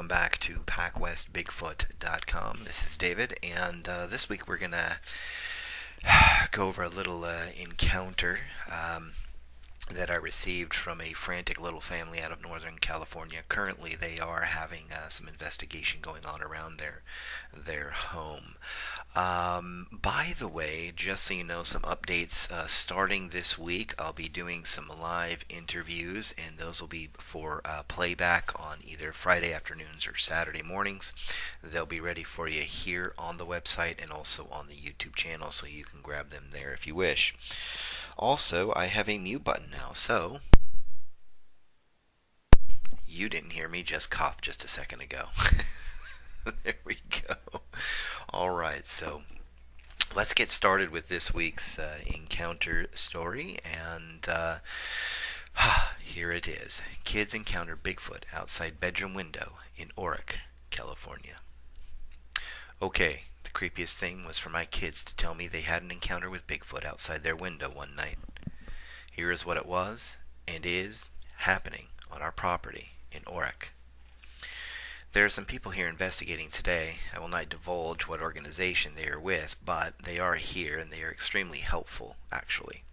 welcome back to PacwestBigfoot.com. This is David, and this week we're going to go over a little encounter that I received from a frantic little family out of Northern California. Currently, they are having some investigation going on around their home. By the way, just so you know, some updates starting this week. I'll be doing some live interviews, and those will be for playback on either Friday afternoons or Saturday mornings. They'll be ready for you here on the website and also on the YouTube channel, so you can grab them there if you wish. Also, I have a mute button now, so you didn't hear me just cough just a second ago. There we go. Alright, so let's get started with this week's encounter story, and here it is. Kids encounter Bigfoot outside bedroom window in Oric, California. Okay, the creepiest thing was for my kids to tell me they had an encounter with Bigfoot outside their window one night. Here is what it was and is happening on our property in Oric. There are some people here investigating today. I will not divulge what organization they are with, but they are here and they are extremely helpful, actually.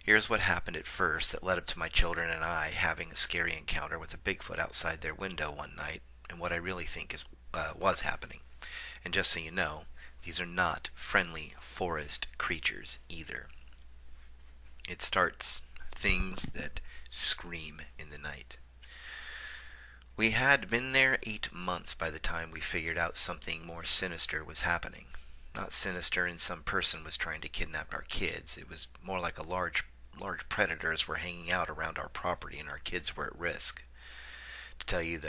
Here's what happened at first that led up to my children and I having a scary encounter with a Bigfoot outside their window one night, and what I really think was happening. And just so you know, these are not friendly forest creatures either. It starts things that scream in the night. We had been there 8 months by the time we figured out something more sinister was happening. Not sinister in some person was trying to kidnap our kids. It was more like large predators were hanging out around our property and our kids were at risk. To tell you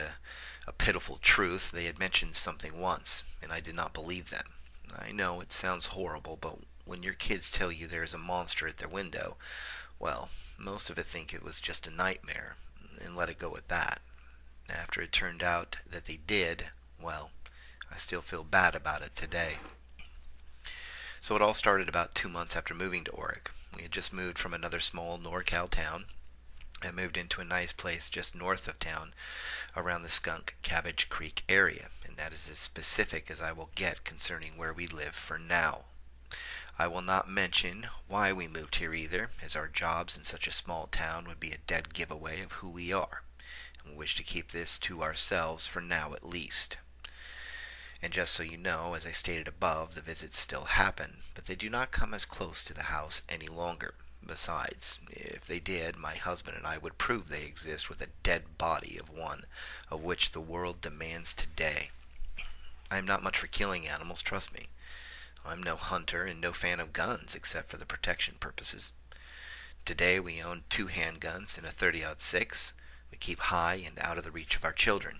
a pitiful truth, they had mentioned something once, and I did not believe them. I know it sounds horrible, but when your kids tell you there is a monster at their window, well, most of it think it was just a nightmare, and let it go at that. After it turned out that they did, well, I still feel bad about it today. So it all started about 2 months after moving to Oric. We had just moved from another small NorCal town. I moved into a nice place just north of town around the Skunk Cabbage Creek area, and that is as specific as I will get concerning where we live for now. I will not mention why we moved here either, as our jobs in such a small town would be a dead giveaway of who we are, and we wish to keep this to ourselves for now at least. And just so you know, as I stated above, the visits still happen, but they do not come as close to the house any longer. Besides, if they did, my husband and I would prove they exist with a dead body of one of which the world demands today. I am not much for killing animals, trust me. I'm no hunter and no fan of guns except for the protection purposes. Today we own 2 handguns and a .30-06. We keep high and out of the reach of our children,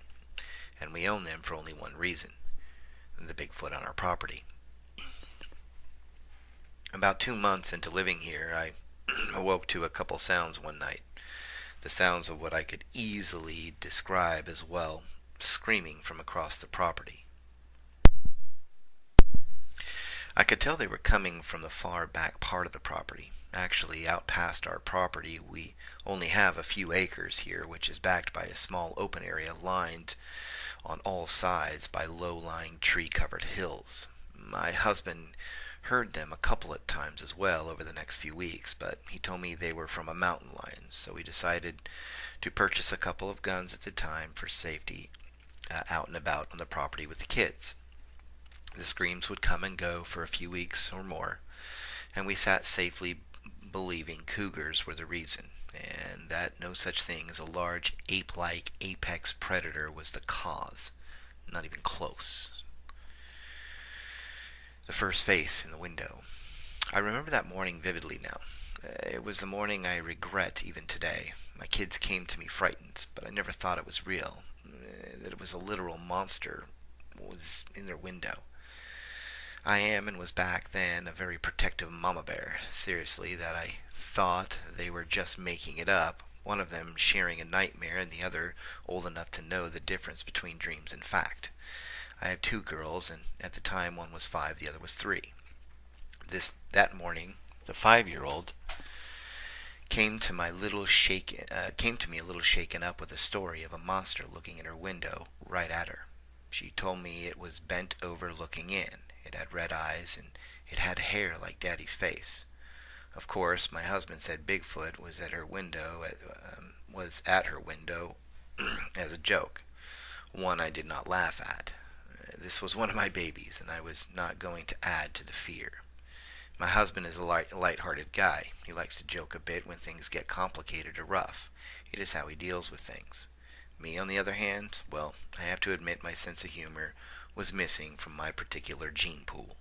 and we own them for only one reason: the Bigfoot on our property. About 2 months into living here, I awoke to a couple sounds one night. The sounds of what I could easily describe as, well, screaming from across the property. I could tell they were coming from the far back part of the property. Actually, out past our property, we only have a few acres here, which is backed by a small open area lined on all sides by low-lying tree-covered hills. My husband heard them a couple of times as well over the next few weeks, but he told me they were from a mountain lion, so we decided to purchase a couple of guns at the time for safety out and about on the property with the kids. The screams would come and go for a few weeks or more, and we sat safely believing cougars were the reason, and that no such thing as a large ape-like apex predator was the cause. Not even close. The first face in the window. I remember that morning vividly now. It was the morning I regret even today. My kids came to me frightened, but I never thought it was real, that it was a literal monster was in their window. I am, and was back then, a very protective mama bear. Seriously, that I thought they were just making it up, one of them sharing a nightmare and the other old enough to know the difference between dreams and fact. I have 2 girls, and at the time one was 5, the other was 3. That morning, the 5-year-old came to me a little shaken up with a story of a monster looking in her window right at her. She told me it was bent over looking in. It had red eyes and it had hair like Daddy's face. Of course, my husband said Bigfoot was at her window, as a joke, one I did not laugh at. This was one of my babies, and I was not going to add to the fear. My husband is a light-hearted guy. He likes to joke a bit when things get complicated or rough. It is how he deals with things. Me, on the other hand, well, I have to admit my sense of humor was missing from my particular gene pool.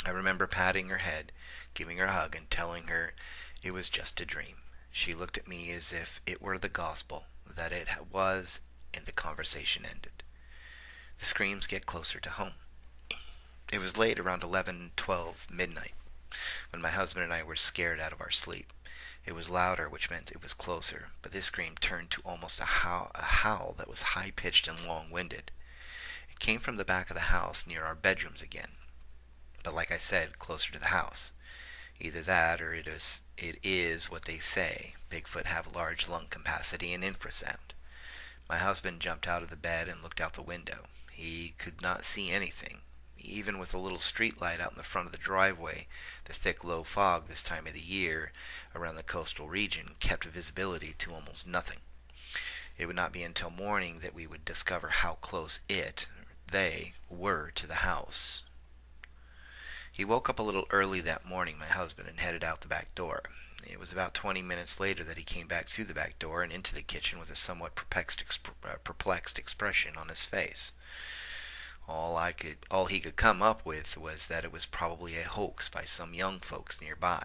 I remember patting her head, giving her a hug, and telling her it was just a dream. She looked at me as if it were the gospel, that it was, and the conversation ended. The screams get closer to home. It was late, around 11:12 midnight, when my husband and I were scared out of our sleep. It was louder, which meant it was closer, but this scream turned to almost a howl that was high-pitched and long-winded. It came from the back of the house near our bedrooms again, but like I said, closer to the house. Either that, or it is what they say. Bigfoot have large lung capacity and infrasound. My husband jumped out of the bed and looked out the window. He could not see anything. Even with a little street light out in the front of the driveway, the thick low fog this time of the year around the coastal region kept visibility to almost nothing. It would not be until morning that we would discover how close they were to the house. He woke up a little early that morning, my husband, and headed out the back door. It was about 20 minutes later that he came back through the back door and into the kitchen with a somewhat perplexed expression on his face. All he could come up with was that it was probably a hoax by some young folks nearby.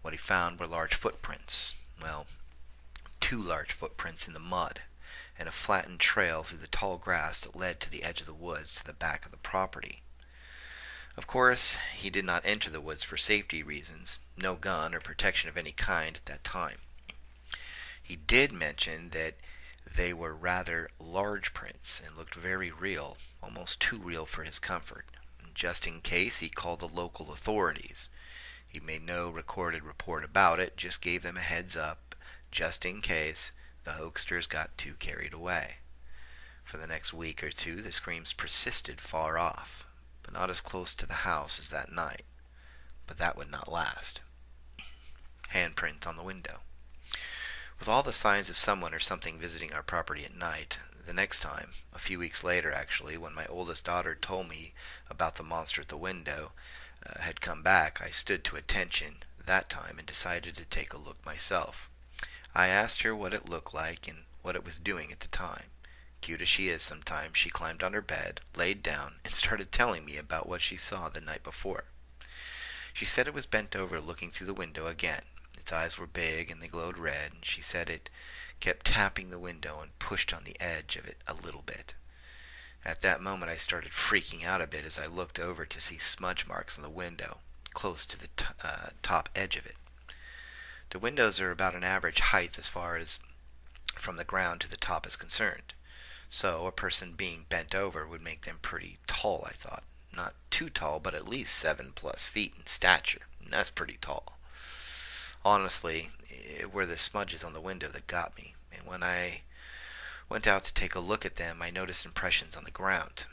What he found were large footprints. Well, 2 large footprints in the mud, and a flattened trail through the tall grass that led to the edge of the woods to the back of the property. Of course, he did not enter the woods for safety reasons, no gun or protection of any kind at that time. He did mention that they were rather large prints and looked very real, almost too real for his comfort. Just in case, he called the local authorities. He made no recorded report about it, just gave them a heads up, just in case the hoaxsters got too carried away. For the next week or two, the screams persisted far off, but not as close to the house as that night. But that would not last. Handprint on the window. With all the signs of someone or something visiting our property at night, the next time, a few weeks later actually, when my oldest daughter told me about the monster at the window had come back, I stood to attention that time and decided to take a look myself. I asked her what it looked like and what it was doing at the time. Cute as she is sometimes, she climbed on her bed, laid down, and started telling me about what she saw the night before. She said it was bent over looking through the window again. Its eyes were big and they glowed red, and she said it kept tapping the window and pushed on the edge of it a little bit. At that moment I started freaking out a bit as I looked over to see smudge marks on the window, close to the top edge of it. The windows are about an average height as far as from the ground to the top is concerned. So a person being bent over would make them pretty tall, I thought. Not too tall, but at least 7+ feet in stature. And that's pretty tall. Honestly, it were the smudges on the window that got me. And when I went out to take a look at them, I noticed impressions on the ground.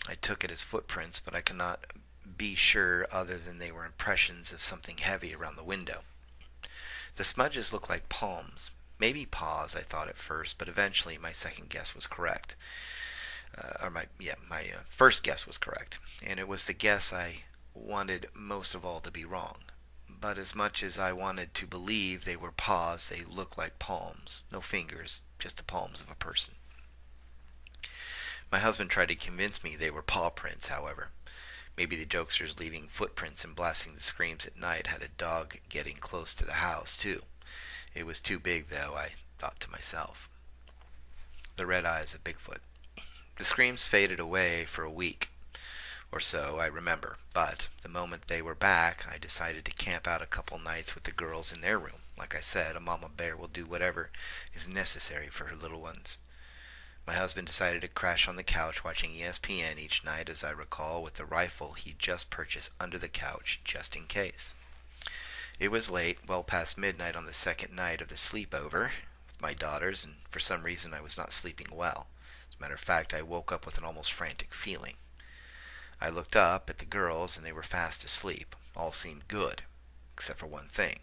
I took it as footprints, but I could not be sure other than they were impressions of something heavy around the window. The smudges looked like palms. Maybe paws, I thought at first, but eventually my second guess was correct. My first guess was correct, and it was the guess I wanted most of all to be wrong. But as much as I wanted to believe they were paws, they looked like palms. No fingers, just the palms of a person. My husband tried to convince me they were paw prints, however. Maybe the jokesters leaving footprints and blasting the screams at night had a dog getting close to the house, too. It was too big, though, I thought to myself. The red eyes of Bigfoot. The screams faded away for a week or so, I remember, but the moment they were back, I decided to camp out a couple nights with the girls in their room. Like I said, a mama bear will do whatever is necessary for her little ones. My husband decided to crash on the couch watching ESPN each night, as I recall, with the rifle he just purchased under the couch, just in case. It was late, well past midnight on the second night of the sleepover with my daughters, and for some reason I was not sleeping well. As a matter of fact, I woke up with an almost frantic feeling. I looked up at the girls, and they were fast asleep. All seemed good, except for one thing.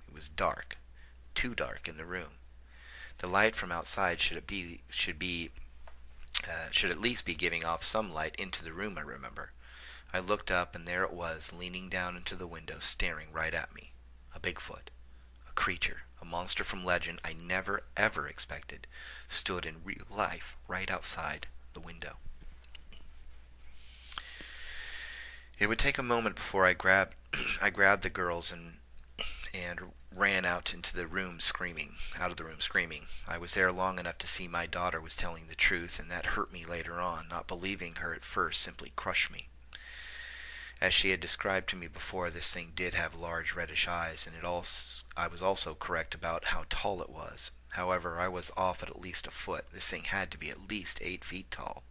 It was dark. Too dark in the room. The light from outside should at least be giving off some light into the room, I remember. I looked up, and there it was, leaning down into the window, staring right at me. A Bigfoot. A creature. A monster from legend I never, ever expected stood in real life right outside the window. It would take a moment before I grabbed the girls and ran out of the room screaming. I was there long enough to see my daughter was telling the truth, and that hurt me later on. Not believing her at first simply crushed me. As she had described to me before, this thing did have large reddish eyes, and I was also correct about how tall it was. However, I was off at least a foot. This thing had to be at least 8 feet tall.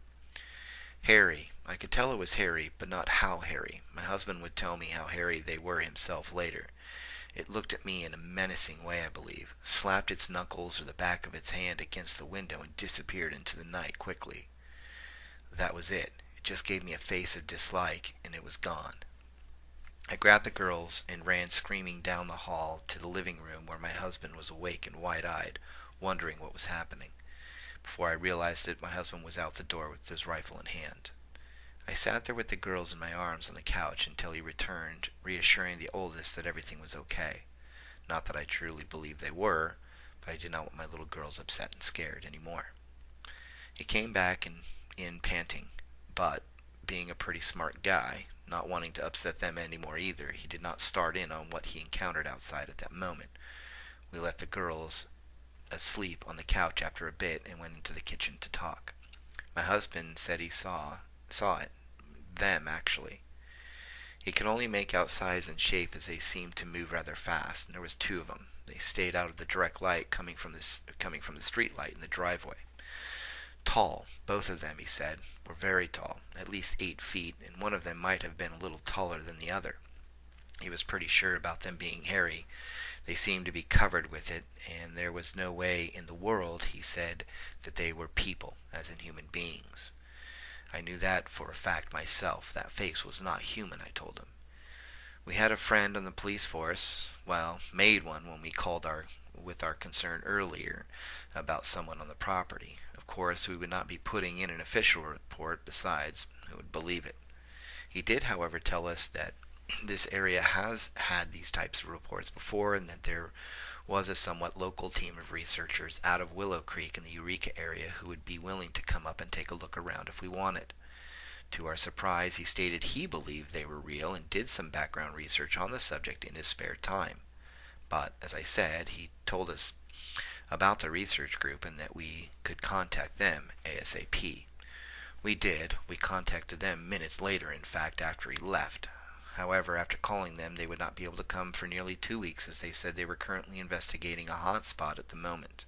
Hairy. I could tell it was hairy, but not how hairy. My husband would tell me how hairy they were himself later. It looked at me in a menacing way, I believe, slapped its knuckles or the back of its hand against the window, and disappeared into the night quickly. That was it. It just gave me a face of dislike, and it was gone. I grabbed the girls and ran screaming down the hall to the living room, where my husband was awake and wide-eyed, wondering what was happening. Before I realized it, my husband was out the door with his rifle in hand. I sat there with the girls in my arms on the couch until he returned, reassuring the oldest that everything was okay. Not that I truly believed they were, but I did not want my little girls upset and scared anymore. He came back in panting, but, being a pretty smart guy, not wanting to upset them anymore either, he did not start in on what he encountered outside at that moment. We left the girls asleep on the couch after a bit and went into the kitchen to talk. My husband said he saw it. Them, actually. He could only make out size and shape, as they seemed to move rather fast, and there was 2 of them. They stayed out of the direct light coming from the street light in the driveway. Tall, both of them, he said, were very tall, at least 8 feet, and one of them might have been a little taller than the other. He was pretty sure about them being hairy. They seemed to be covered with it, and there was no way in the world, he said, that they were people, as in human beings. I knew that for a fact myself. That face was not human, I told him. We had a friend on the police force, made one when we called with our concern earlier about someone on the property. Of course, we would not be putting in an official report. Besides, who would believe it? He did, however, tell us that this area has had these types of reports before, and that there was a somewhat local team of researchers out of Willow Creek in the Eureka area who would be willing to come up and take a look around if we wanted. To our surprise, he stated he believed they were real and did some background research on the subject in his spare time. But, as I said, he told us about the research group and that we could contact them ASAP. We did. We contacted them minutes later, in fact, after he left. However, after calling them, they would not be able to come for nearly 2 weeks, as they said they were currently investigating a hot spot at the moment.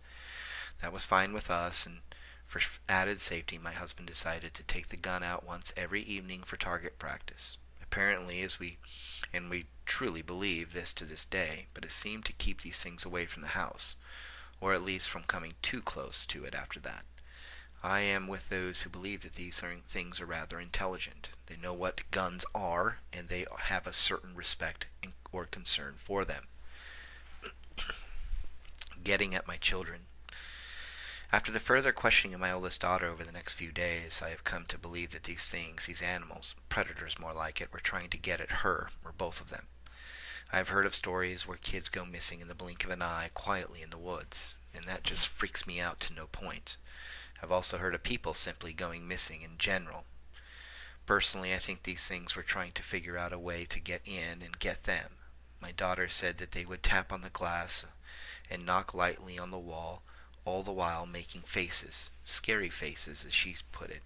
That was fine with us, and for added safety, my husband decided to take the gun out once every evening for target practice. Apparently, we truly believe this to this day, but it seemed to keep these things away from the house, or at least from coming too close to it after that. I am with those who believe that these things are rather intelligent. They know what guns are, and they have a certain respect or concern for them. Getting at my children. After the further questioning of my oldest daughter over the next few days, I have come to believe that these things, these animals, predators more like it, were trying to get at her, or both of them. I have heard of stories where kids go missing in the blink of an eye quietly in the woods, and that just freaks me out to no point. I've also heard of people simply going missing in general. Personally, I think these things were trying to figure out a way to get in and get them. My daughter said that they would tap on the glass and knock lightly on the wall, all the while making faces, scary faces as she put it.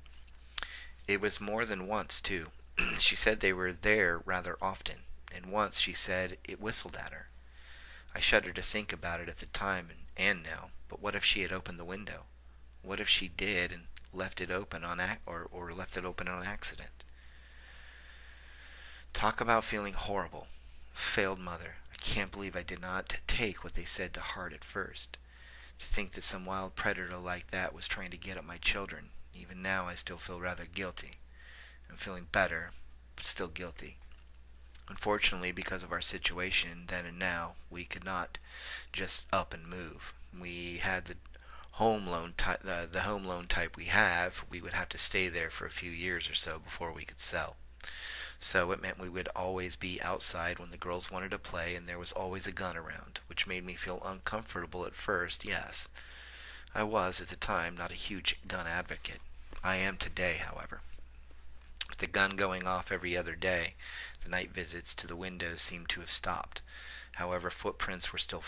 It was more than once, too. She said they were there rather often, and once she said it whistled at her. I shuddered to think about it at the time and now, but what if she had opened the window? What if she did and left it open on left it open on accident? Talk about feeling horrible. Failed mother. I can't believe I did not take what they said to heart at first. To think that some wild predator like that was trying to get at my children. Even now I still feel rather guilty. I'm feeling better, but still guilty. Unfortunately, because of our situation then and now, we could not just up and move. We had the home loan type we have. We would have to stay there for a few years or so before we could sell. So it meant we would always be outside when the girls wanted to play, and there was always a gun around, which made me feel uncomfortable at first, yes. I was, at the time, not a huge gun advocate. I am today, however. With the gun going off every other day, the night visits to the windows seemed to have stopped. However, footprints are still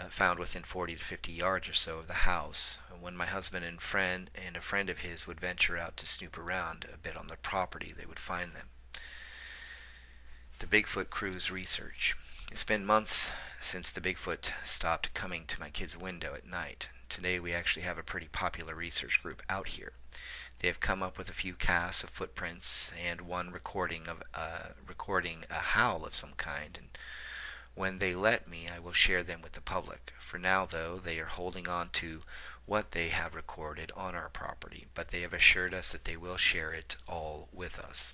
found within 40 to 50 yards or so of the house. When my husband and a friend of his would venture out to snoop around a bit on the property, they would find them. The Bigfoot Crew's research. It's been months since the Bigfoot stopped coming to my kids' window at night. Today we actually have a pretty popular research group out here. They have come up with a few casts of footprints and one recording a howl of some kind, and when they let me, I will share them with the public. For now, though, they are holding on to what they have recorded on our property, but they have assured us that they will share it all with us.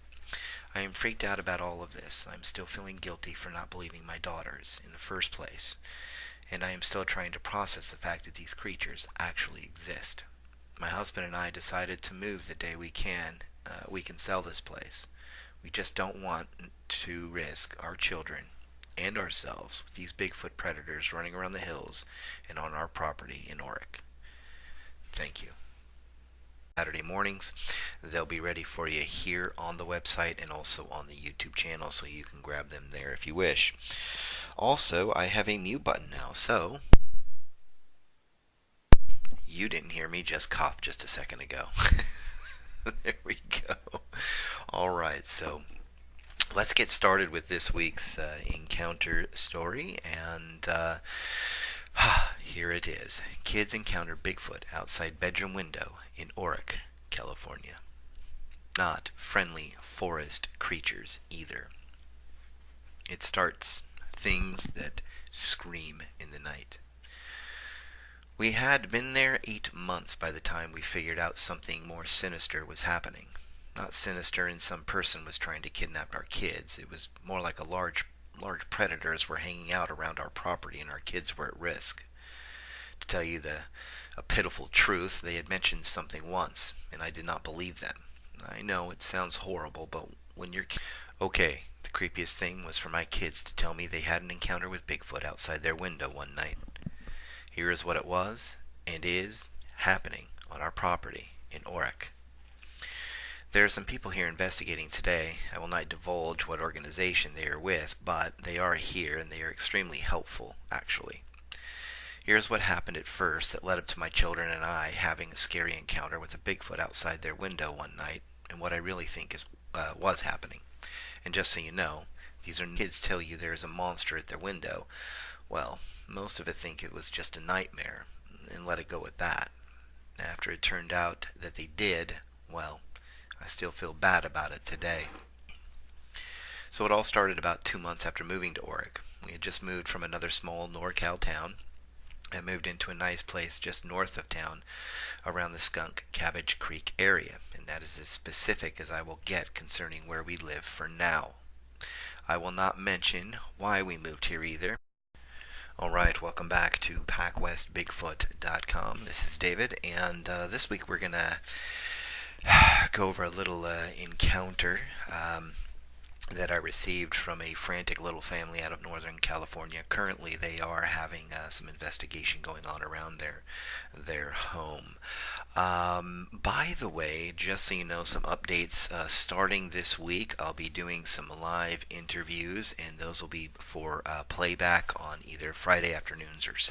I am freaked out about all of this. I am still feeling guilty for not believing my daughters in the first place, and I am still trying to process the fact that these creatures actually exist. My husband and I decided to move the day we can sell this place. We just don't want to risk our children and ourselves with these Bigfoot predators running around the hills and on our property in Oric. Thank you. Saturday mornings, they'll be ready for you here on the website and also on the YouTube channel, so you can grab them there if you wish. Also, I have a mute button now, so you didn't hear me just cough just a second ago. There we go. Alright, so let's get started with this week's encounter story, and here it is. Kids encounter Bigfoot outside bedroom window in Oric, California. Not friendly forest creatures either. It starts things that scream in the night. We had been there 8 months by the time we figured out something more sinister was happening. Not sinister in some person was trying to kidnap our kids. It was more like large predators were hanging out around our property and our kids were at risk. To tell you a pitiful truth, they had mentioned something once, and I did not believe them. I know it sounds horrible, but when you're... Okay, the creepiest thing was for my kids to tell me they had an encounter with Bigfoot outside their window one night. Here is what it was, and is, happening on our property in Oric. There are some people here investigating today. I will not divulge what organization they are with, but they are here and they are extremely helpful, actually. Here's what happened at first that led up to my children and I having a scary encounter with a Bigfoot outside their window one night, and what I really think was happening. And just so you know, these are kids tell you there is a monster at their window. Well, most of it think it was just a nightmare, and let it go at that. After it turned out that they did, well, I still feel bad about it today. So it all started about 2 months after moving to Oric. We had just moved from another small NorCal town and moved into a nice place just north of town around the Skunk Cabbage Creek area, and that is as specific as I will get concerning where we live for now. I will not mention why we moved here either. Alright, welcome back to PacwestBigfoot.com. This is David, and this week we're going to go over a little encounter that I received from a frantic little family out of Northern California. Currently, they are having some investigation going on around their home. By the way, just so you know, some updates starting this week. I'll be doing some live interviews, and those will be for playback on either Friday afternoons or Saturday.